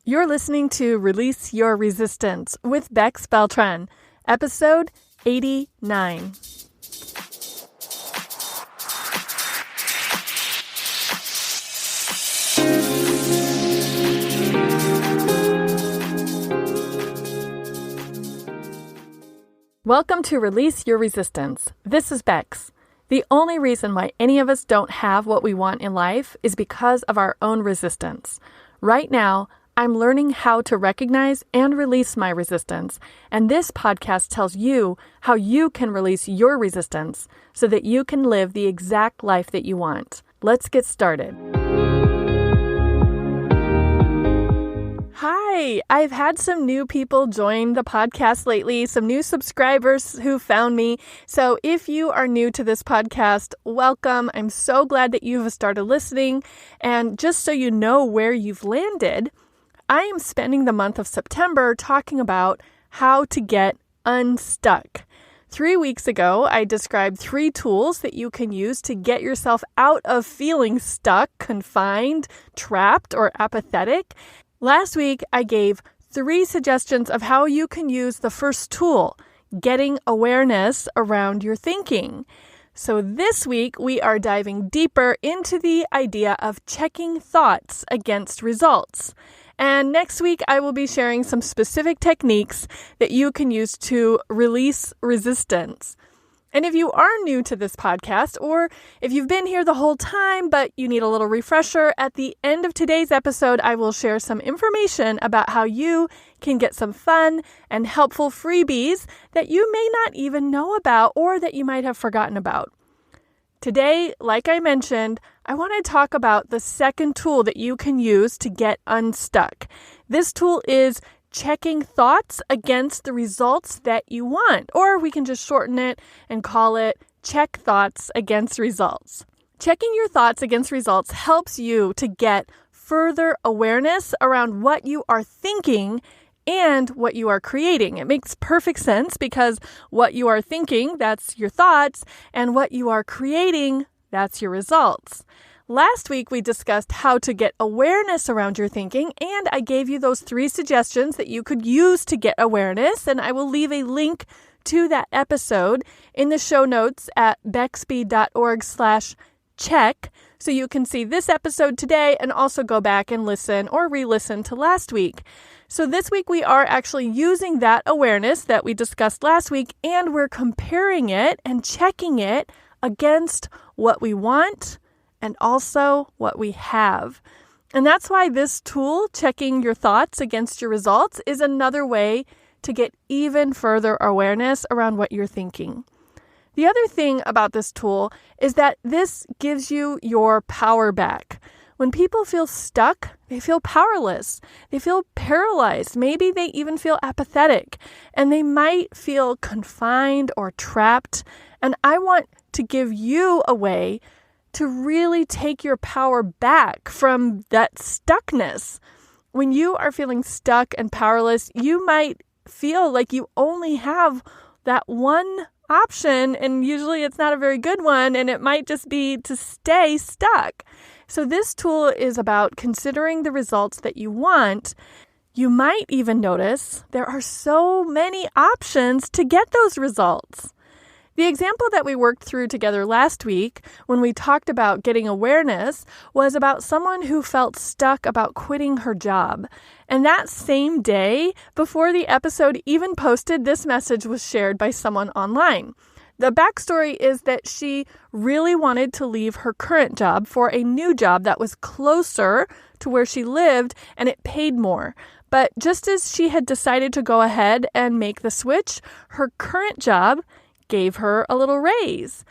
You're listening to Release Your Resistance with Bex Beltran, episode 89. Welcome to Release Your Resistance. This is Bex. The only reason why any of us don't have what we want in life is because of our own resistance. Right now, I'm learning how to recognize and release my resistance, and this podcast tells you how you can release your resistance so that you can live the exact life that you want. Let's get started. Hi, I've had some new people join the podcast lately, some new subscribers who found me. So if you are new to this podcast, welcome. I'm so glad that you've started listening. And just so you know where you've landed, I am spending the month of September talking about how to get unstuck. 3 weeks ago, I described 3 tools that you can use to get yourself out of feeling stuck, confined, trapped, or apathetic. Last week, I gave 3 suggestions of how you can use the first tool, getting awareness around your thinking. So this week, we are diving deeper into the idea of checking thoughts against results. And next week, I will be sharing some specific techniques that you can use to release resistance. And if you are new to this podcast, or if you've been here the whole time, but you need a little refresher, at the end of today's episode, I will share some information about how you can get some fun and helpful freebies that you may not even know about or that you might have forgotten about. Today, like I mentioned, I want to talk about the second tool that you can use to get unstuck. This tool is checking thoughts against the results that you want, or we can just shorten it and call it check thoughts against results. Checking your thoughts against results helps you to get further awareness around what you are thinking and what you are creating. It makes perfect sense because what you are thinking, that's your thoughts, and what you are creating, that's your results. Last week, we discussed how to get awareness around your thinking, and I gave you those 3 suggestions that you could use to get awareness, and I will leave a link to that episode in the show notes at bexb.org/check, so you can see this episode today and also go back and listen or re-listen to last week. So this week, we are actually using that awareness that we discussed last week, and we're comparing it and checking it against what we want and also what we have. And that's why this tool, checking your thoughts against your results, is another way to get even further awareness around what you're thinking. The other thing about this tool is that this gives you your power back. When people feel stuck, they feel powerless. They feel paralyzed. Maybe they even feel apathetic, and they might feel confined or trapped. And I want to give you a way to really take your power back from that stuckness. When you are feeling stuck and powerless, you might feel like you only have that one option, and usually it's not a very good one, and it might just be to stay stuck. So this tool is about considering the results that you want. You might even notice there are so many options to get those results. The example that we worked through together last week when we talked about getting awareness was about someone who felt stuck about quitting her job. And that same day, before the episode even posted, this message was shared by someone online. The backstory is that she really wanted to leave her current job for a new job that was closer to where she lived and it paid more. But just as she had decided to go ahead and make the switch, her current job gave her a little raise.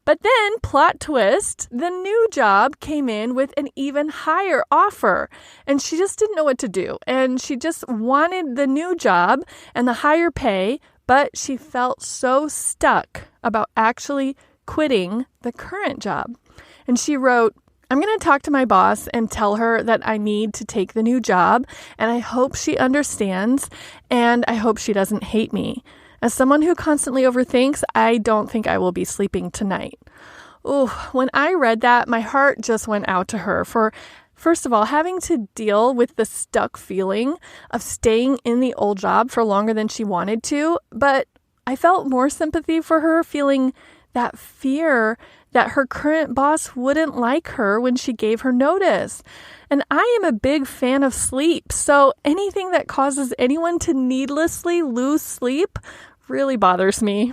But then, plot twist, the new job came in with an even higher offer, and she just didn't know what to do. And she just wanted the new job and the higher pay, but she felt so stuck about actually quitting the current job. And she wrote, "I'm going to talk to my boss and tell her that I need to take the new job, and I hope she understands, and I hope she doesn't hate me. As someone who constantly overthinks, I don't think I will be sleeping tonight." Ooh, when I read that, my heart just went out to her for First of all, having to deal with the stuck feeling of staying in the old job for longer than she wanted to, but I felt more sympathy for her feeling that fear that her current boss wouldn't like her when she gave her notice. And I am a big fan of sleep, so anything that causes anyone to needlessly lose sleep really bothers me.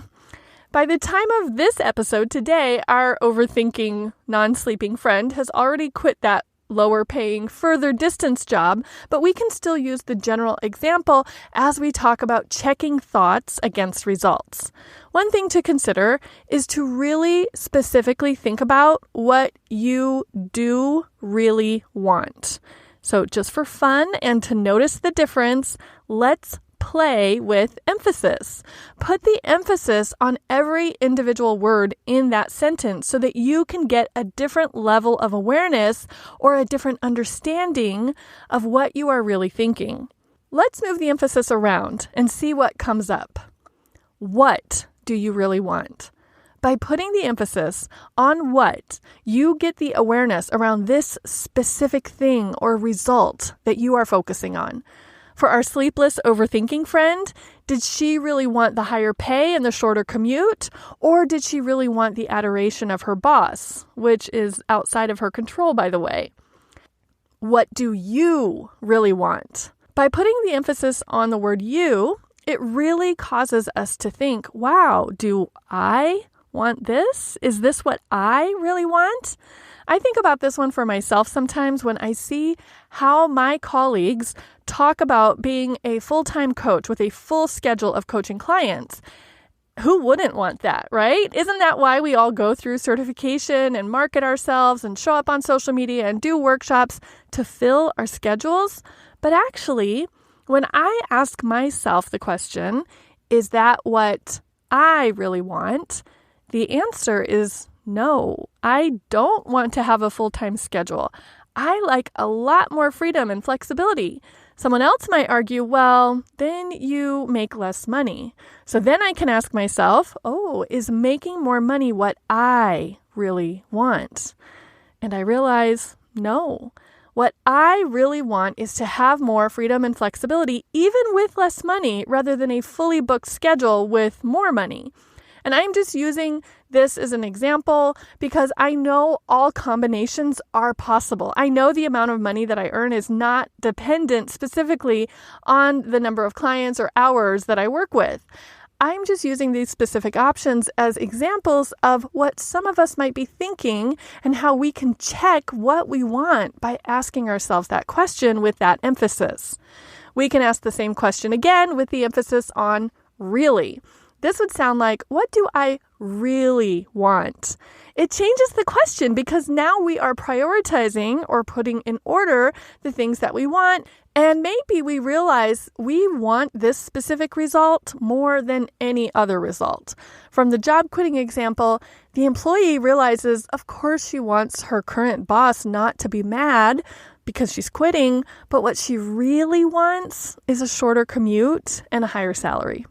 By the time of this episode today, our overthinking, non-sleeping friend has already quit that lower paying, further distance job, but we can still use the general example as we talk about checking thoughts against results. One thing to consider is to really specifically think about what you do really want. So just for fun and to notice the difference, let's play with emphasis. Put the emphasis on every individual word in that sentence so that you can get a different level of awareness or a different understanding of what you are really thinking. Let's move the emphasis around and see what comes up. What do you really want? By putting the emphasis on what, you get the awareness around this specific thing or result that you are focusing on. For our sleepless overthinking friend, did she really want the higher pay and the shorter commute? Or did she really want the adoration of her boss, which is outside of her control, by the way? What do you really want? By putting the emphasis on the word you, it really causes us to think, wow, do I want this? Is this what I really want? I think about this one for myself sometimes when I see how my colleagues talk about being a full-time coach with a full schedule of coaching clients. Who wouldn't want that, right? Isn't that why we all go through certification and market ourselves and show up on social media and do workshops to fill our schedules? But actually, when I ask myself the question, is that what I really want? The answer is no, I don't want to have a full-time schedule. I like a lot more freedom and flexibility. Someone else might argue, well, then you make less money. So then I can ask myself, is making more money what I really want? And I realize, no. What I really want is to have more freedom and flexibility, even with less money, rather than a fully booked schedule with more money. And I'm just using this as an example because I know all combinations are possible. I know the amount of money that I earn is not dependent specifically on the number of clients or hours that I work with. I'm just using these specific options as examples of what some of us might be thinking and how we can check what we want by asking ourselves that question with that emphasis. We can ask the same question again with the emphasis on really. This would sound like, what do I really want? It changes the question because now we are prioritizing or putting in order the things that we want. And maybe we realize we want this specific result more than any other result. From the job quitting example, the employee realizes, of course, she wants her current boss not to be mad because she's quitting, but what she really wants is a shorter commute and a higher salary.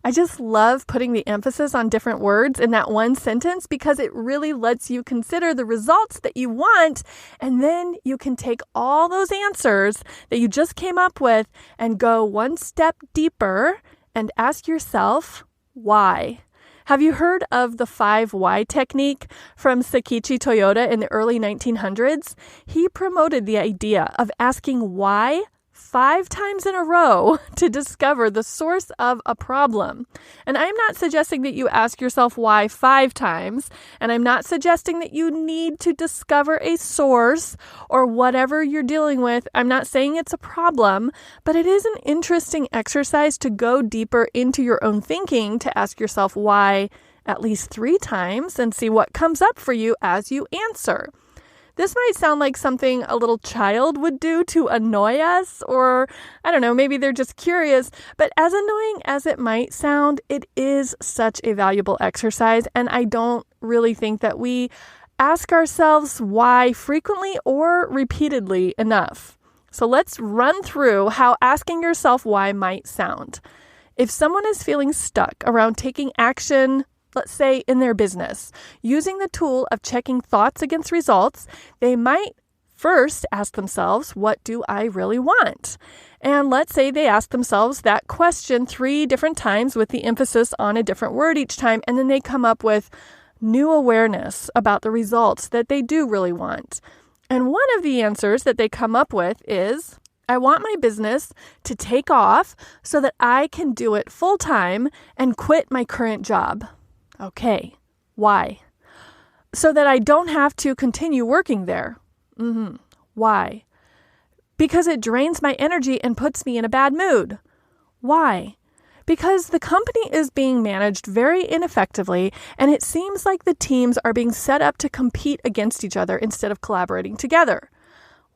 I just love putting the emphasis on different words in that one sentence because it really lets you consider the results that you want, and then you can take all those answers that you just came up with and go one step deeper and ask yourself, why? Have you heard of the 5 why technique from Sakichi Toyoda in the early 1900s? He promoted the idea of asking why 5 times in a row to discover the source of a problem. And I'm not suggesting that you ask yourself why 5 times, and I'm not suggesting that you need to discover a source or whatever you're dealing with. I'm not saying it's a problem, but it is an interesting exercise to go deeper into your own thinking to ask yourself why at least 3 times and see what comes up for you as you answer. This might sound like something a little child would do to annoy us, or I don't know, maybe they're just curious, but as annoying as it might sound, it is such a valuable exercise, and I don't really think that we ask ourselves why frequently or repeatedly enough. So let's run through how asking yourself why might sound. If someone is feeling stuck around taking action, let's say in their business, using the tool of checking thoughts against results, they might first ask themselves, what do I really want? And let's say they ask themselves that question 3 different times with the emphasis on a different word each time, and then they come up with new awareness about the results that they do really want. And one of the answers that they come up with is, I want my business to take off so that I can do it full time and quit my current job. Okay, why? So that I don't have to continue working there. Why? Because it drains my energy and puts me in a bad mood. Why? Because the company is being managed very ineffectively, and it seems like the teams are being set up to compete against each other instead of collaborating together.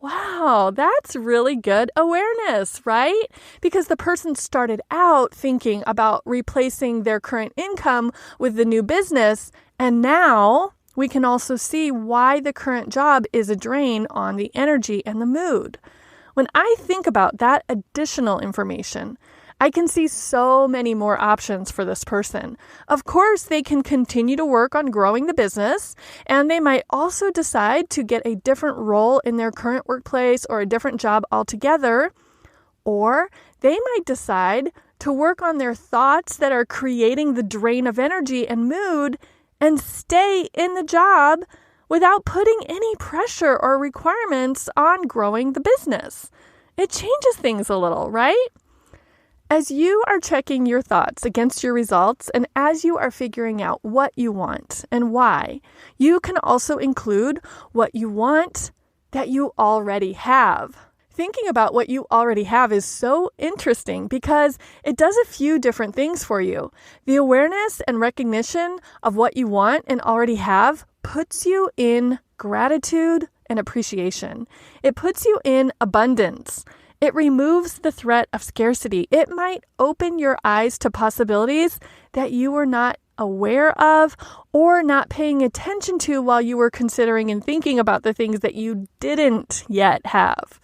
Wow, that's really good awareness, right? Because the person started out thinking about replacing their current income with the new business, and now we can also see why the current job is a drain on the energy and the mood. When I think about that additional information, I can see so many more options for this person. Of course, they can continue to work on growing the business, and they might also decide to get a different role in their current workplace or a different job altogether. Or they might decide to work on their thoughts that are creating the drain of energy and mood and stay in the job without putting any pressure or requirements on growing the business. It changes things a little, right? As you are checking your thoughts against your results and as you are figuring out what you want and why, you can also include what you want that you already have. Thinking about what you already have is so interesting because it does a few different things for you. The awareness and recognition of what you want and already have puts you in gratitude and appreciation. It puts you in abundance. It removes the threat of scarcity. It might open your eyes to possibilities that you were not aware of or not paying attention to while you were considering and thinking about the things that you didn't yet have.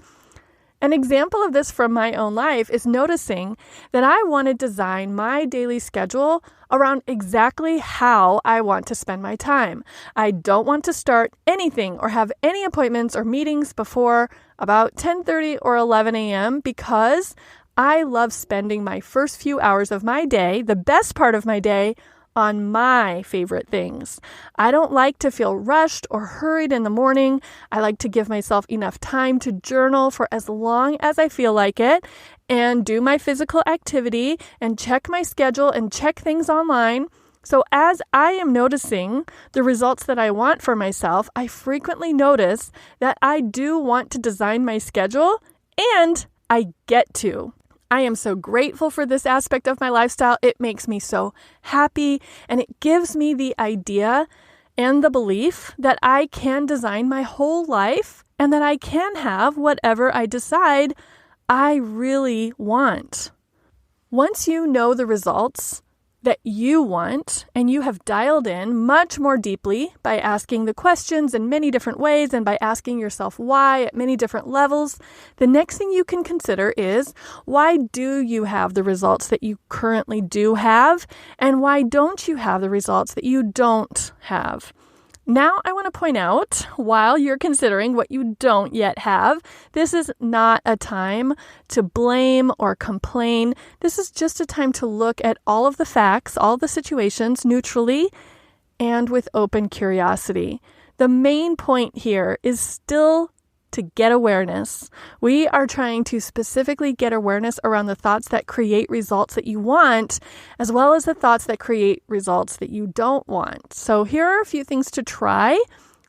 An example of this from my own life is noticing that I want to design my daily schedule around exactly how I want to spend my time. I don't want to start anything or have any appointments or meetings before about 10:30 or 11 a.m. because I love spending my first few hours of my day, the best part of my day, on my favorite things. I don't like to feel rushed or hurried in the morning. I like to give myself enough time to journal for as long as I feel like it and do my physical activity and check my schedule and check things online. So as I am noticing the results that I want for myself, I frequently notice that I do want to design my schedule and I get to. I am so grateful for this aspect of my lifestyle. It makes me so happy, and it gives me the idea and the belief that I can design my whole life and that I can have whatever I decide I really want. Once you know the results that you want and you have dialed in much more deeply by asking the questions in many different ways and by asking yourself why at many different levels, the next thing you can consider is, why do you have the results that you currently do have, and why don't you have the results that you don't have? Now, I want to point out, while you're considering what you don't yet have, this is not a time to blame or complain. This is just a time to look at all of the facts, all the situations neutrally and with open curiosity. The main point here is still to get awareness. We are trying to specifically get awareness around the thoughts that create results that you want, as well as the thoughts that create results that you don't want. So here are a few things to try.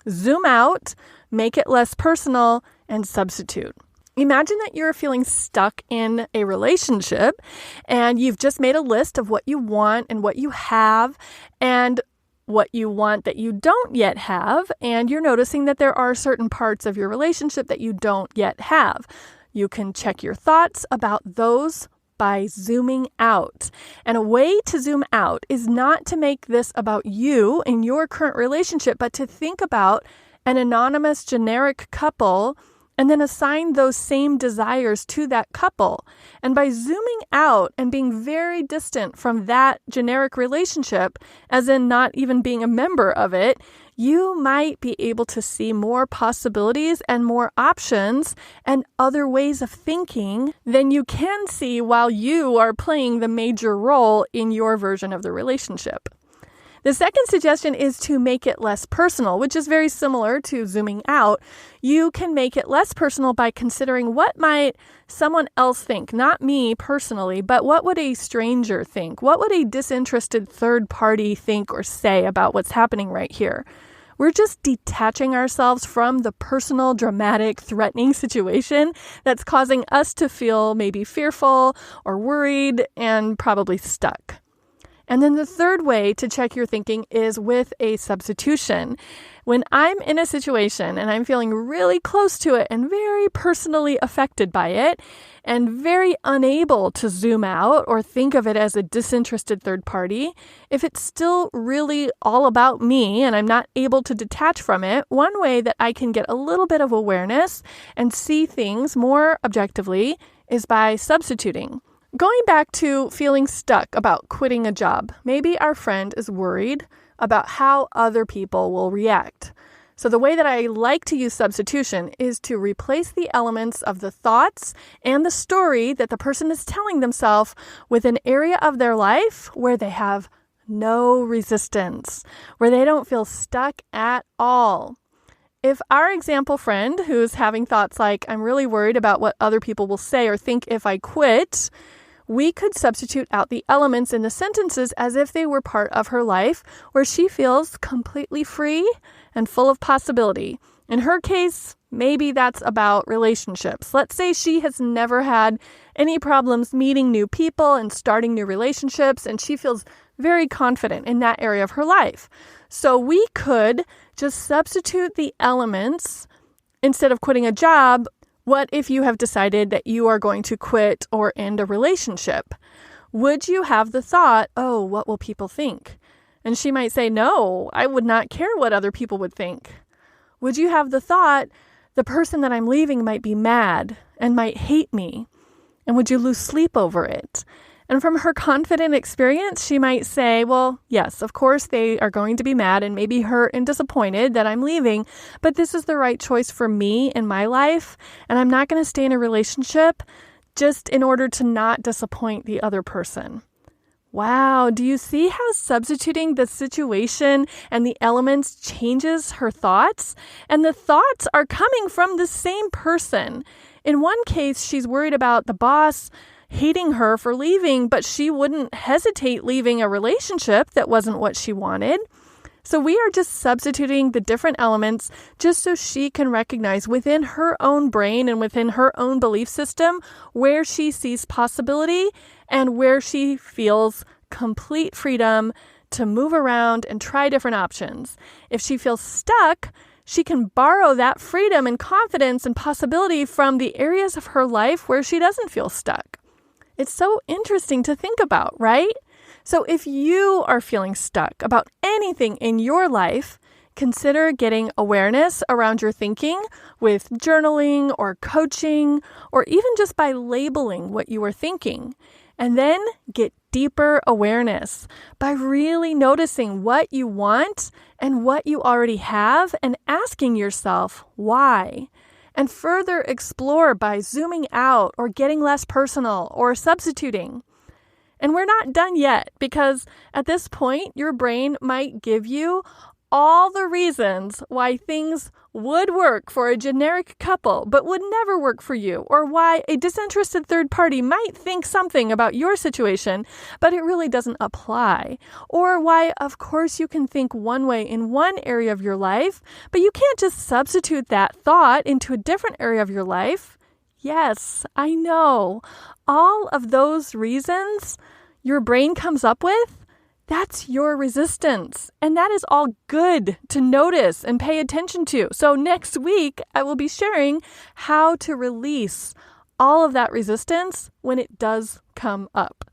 Zoom out, make it less personal, and substitute. Imagine that you're feeling stuck in a relationship and you've just made a list of what you want and what you have and what you want that you don't yet have, and you're noticing that there are certain parts of your relationship that you don't yet have. You can check your thoughts about those by zooming out. And a way to zoom out is not to make this about you and your current relationship, but to think about an anonymous generic couple and then assign those same desires to that couple. And by zooming out and being very distant from that generic relationship, as in not even being a member of it, you might be able to see more possibilities and more options and other ways of thinking than you can see while you are playing the major role in your version of the relationship. The second suggestion is to make it less personal, which is very similar to zooming out. You can make it less personal by considering what might someone else think, not me personally, but what would a stranger think? What would a disinterested third party think or say about what's happening right here? We're just detaching ourselves from the personal, dramatic, threatening situation that's causing us to feel maybe fearful or worried and probably stuck. And then the third way to check your thinking is with a substitution. When I'm in a situation and I'm feeling really close to it and very personally affected by it and very unable to zoom out or think of it as a disinterested third party, if it's still really all about me and I'm not able to detach from it, one way that I can get a little bit of awareness and see things more objectively is by substituting. Going back to feeling stuck about quitting a job, maybe our friend is worried about how other people will react. So the way that I like to use substitution is to replace the elements of the thoughts and the story that the person is telling themselves with an area of their life where they have no resistance, where they don't feel stuck at all. If our example friend who's having thoughts like, I'm really worried about what other people will say or think if I quit, we could substitute out the elements in the sentences as if they were part of her life where she feels completely free and full of possibility. In her case, maybe that's about relationships. Let's say she has never had any problems meeting new people and starting new relationships, and she feels very confident in that area of her life. So we could just substitute the elements instead of quitting a job. What if you have decided that you are going to quit or end a relationship? Would you have the thought, oh, what will people think? And she might say, no, I would not care what other people would think. Would you have the thought, the person that I'm leaving might be mad and might hate me? And would you lose sleep over it? And from her confident experience, she might say, well, yes, of course they are going to be mad and maybe hurt and disappointed that I'm leaving, but this is the right choice for me in my life, and I'm not going to stay in a relationship just in order to not disappoint the other person. Wow, do you see how substituting the situation and the elements changes her thoughts? And the thoughts are coming from the same person. In one case, she's worried about the boss hating her for leaving, but she wouldn't hesitate leaving a relationship that wasn't what she wanted. So we are just substituting the different elements just so she can recognize within her own brain and within her own belief system where she sees possibility and where she feels complete freedom to move around and try different options. If she feels stuck, she can borrow that freedom and confidence and possibility from the areas of her life where she doesn't feel stuck. It's so interesting to think about, right? So if you are feeling stuck about anything in your life, consider getting awareness around your thinking with journaling or coaching, or even just by labeling what you are thinking. And then get deeper awareness by really noticing what you want and what you already have and asking yourself why. And further explore by zooming out or getting less personal or substituting. And we're not done yet, because at this point, your brain might give you all the reasons why things would work for a generic couple, but would never work for you, or why a disinterested third party might think something about your situation, but it really doesn't apply, or why, of course, you can think one way in one area of your life, but you can't just substitute that thought into a different area of your life. Yes, I know. All of those reasons your brain comes up with, that's your resistance. And that is all good to notice and pay attention to. So next week, I will be sharing how to release all of that resistance when it does come up.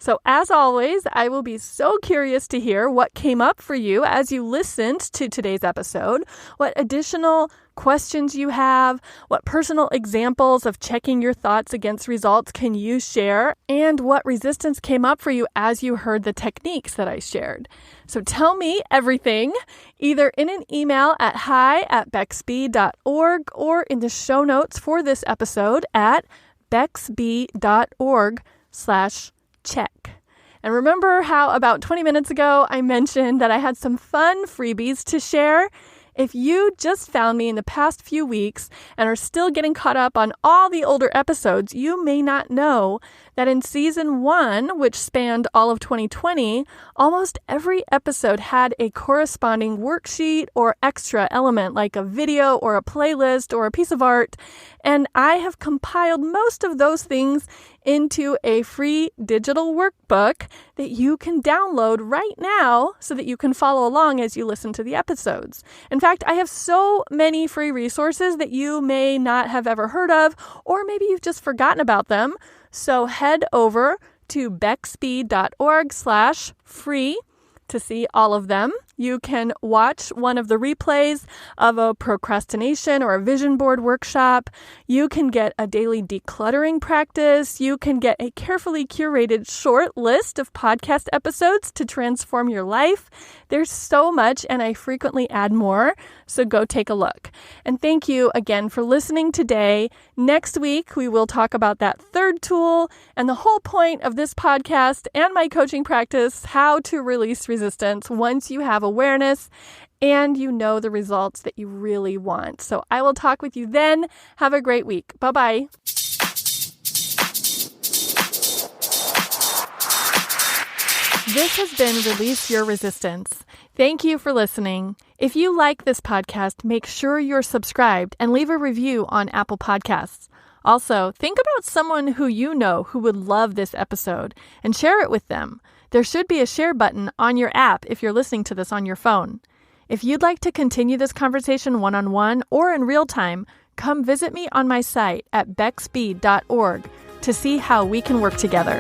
So as always, I will be so curious to hear what came up for you as you listened to today's episode, what additional questions you have, what personal examples of checking your thoughts against results can you share, and what resistance came up for you as you heard the techniques that I shared. So tell me everything, either in an email at hi@bexb.org or in the show notes for this episode at bexb.org/check. And remember how about 20 minutes ago I mentioned that I had some fun freebies to share? If you just found me in the past few weeks and are still getting caught up on all the older episodes, you may not know that in season 1, which spanned all of 2020, almost every episode had a corresponding worksheet or extra element like a video or a playlist or a piece of art. And I have compiled most of those things into a free digital workbook that you can download right now so that you can follow along as you listen to the episodes. In fact, I have so many free resources that you may not have ever heard of, or maybe you've just forgotten about them. So head over to bexb.org/free to see all of them. You can watch one of the replays of a procrastination or a vision board workshop. You can get a daily decluttering practice. You can get a carefully curated short list of podcast episodes to transform your life. There's so much, and I frequently add more, so go take a look. And thank you again for listening today. Next week, we will talk about that third tool and the whole point of this podcast and my coaching practice, how to release resistance once you have awareness and you know the results that you really want. So I will talk with you then. Have a great week. Bye-bye. This has been Release Your Resistance. Thank you for listening. If you like this podcast, make sure you're subscribed and leave a review on Apple Podcasts. Also, think about someone who you know who would love this episode and share it with them. There should be a share button on your app if you're listening to this on your phone. If you'd like to continue this conversation one-on-one or in real time, come visit me on my site at bexb.org to see how we can work together.